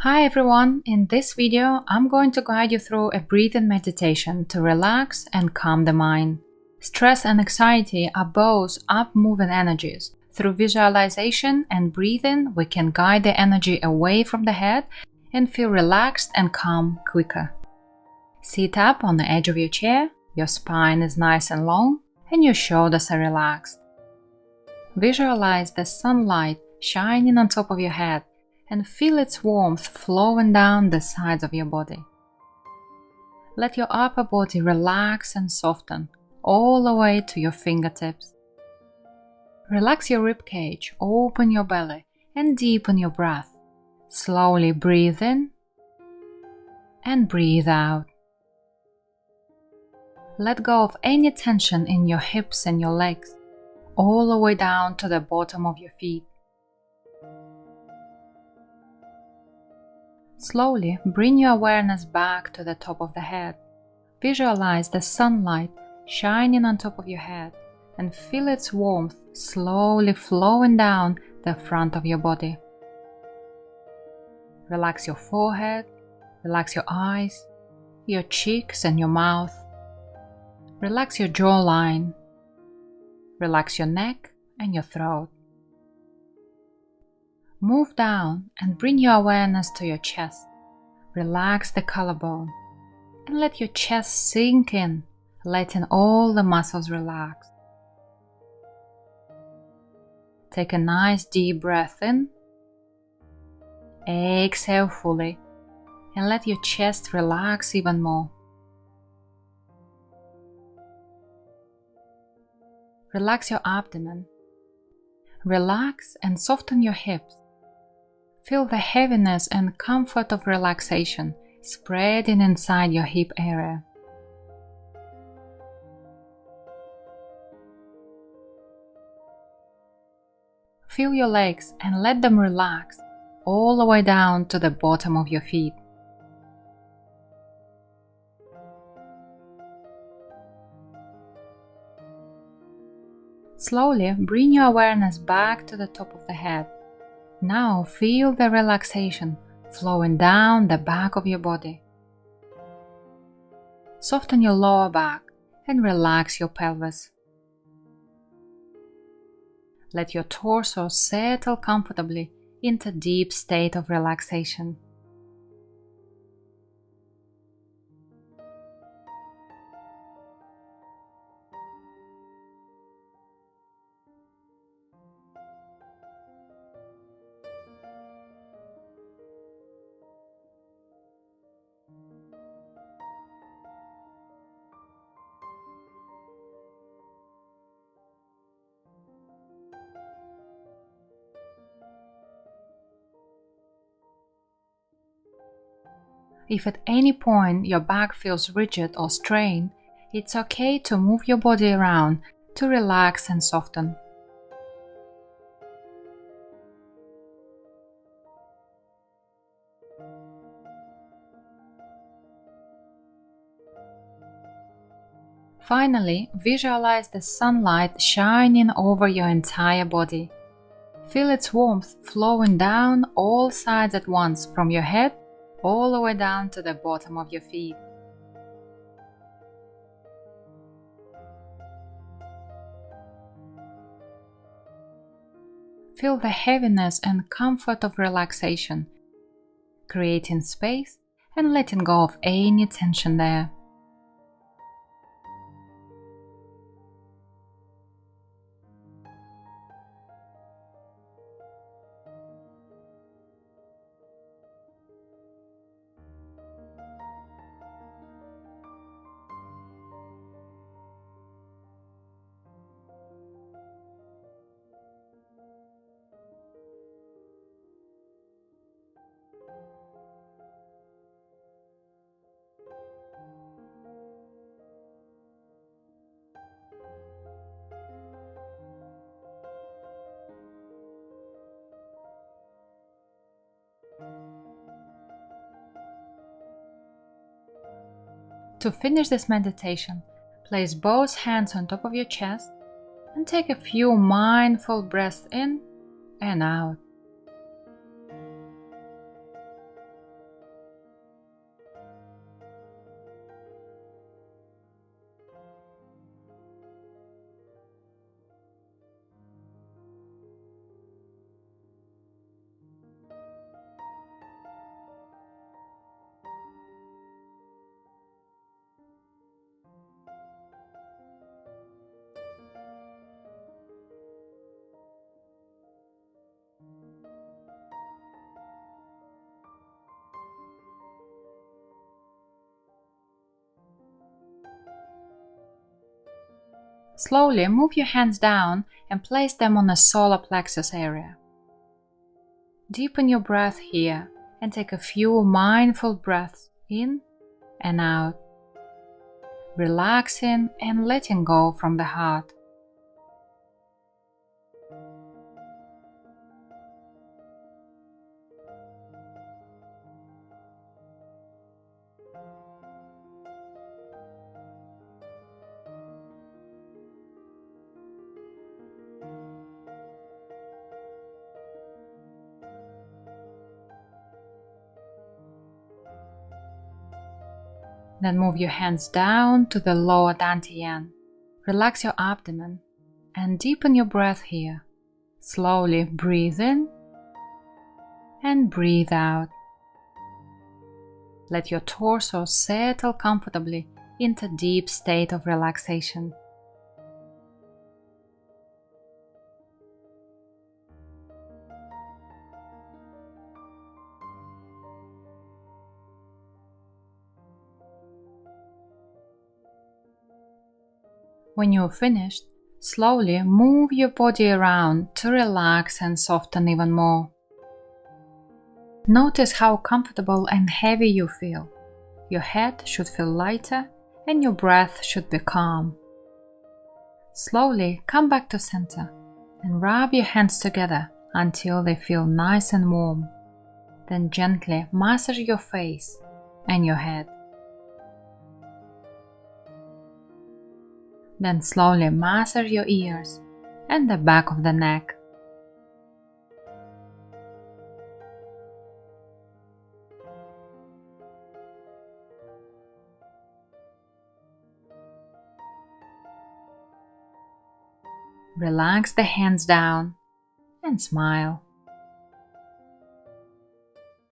Hi everyone, in this video I'm going to guide you through a breathing meditation to relax and calm the mind. Stress and anxiety are both up-moving energies. Through visualization and breathing, we can guide the energy away from the head and feel relaxed and calm quicker. Sit up on the edge of your chair, your spine is nice and long, and your shoulders are relaxed. Visualize the sunlight shining on top of your head and feel its warmth flowing down the sides of your body. Let your upper body relax and soften all the way to your fingertips. Relax your ribcage, open your belly, and deepen your breath. Slowly breathe in and breathe out. Let go of any tension in your hips and your legs, all the way down to the bottom of your feet. Slowly bring your awareness back to the top of the head. Visualize the sunlight shining on top of your head and feel its warmth slowly flowing down the front of your body. Relax your forehead, relax your eyes, your cheeks and your mouth. Relax your jawline. Relax your neck and your throat. Move down and bring your awareness to your chest. Relax the collarbone and let your chest sink in, letting all the muscles relax. Take a nice deep breath in. Exhale fully and let your chest relax even more. Relax your abdomen. Relax and soften your hips. Feel the heaviness and comfort of relaxation spreading inside your hip area. Feel your legs and let them relax all the way down to the bottom of your feet. Slowly bring your awareness back to the top of the head. Now feel the relaxation flowing down the back of your body. Soften your lower back and relax your pelvis. Let your torso settle comfortably into a deep state of relaxation. If at any point your back feels rigid or strained, it's okay to move your body around to relax and soften. Finally, visualize the sunlight shining over your entire body. Feel its warmth flowing down all sides at once from your head all the way down to the bottom of your feet. Feel the heaviness and comfort of relaxation, creating space and letting go of any tension there. To finish this meditation, place both hands on top of your chest and take a few mindful breaths in and out. Slowly move your hands down and place them on the solar plexus area. Deepen your breath here and take a few mindful breaths in and out, relaxing and letting go from the heart. Then move your hands down to the lower dantian. Relax your abdomen and deepen your breath here. Slowly breathe in and breathe out. Let your torso settle comfortably into a deep state of relaxation. When you're finished, slowly move your body around to relax and soften even more. Notice how comfortable and heavy you feel. Your head should feel lighter and your breath should be calm. Slowly come back to center and rub your hands together until they feel nice and warm. Then gently massage your face and your head. Then slowly massage your ears and the back of the neck. Relax the hands down and smile.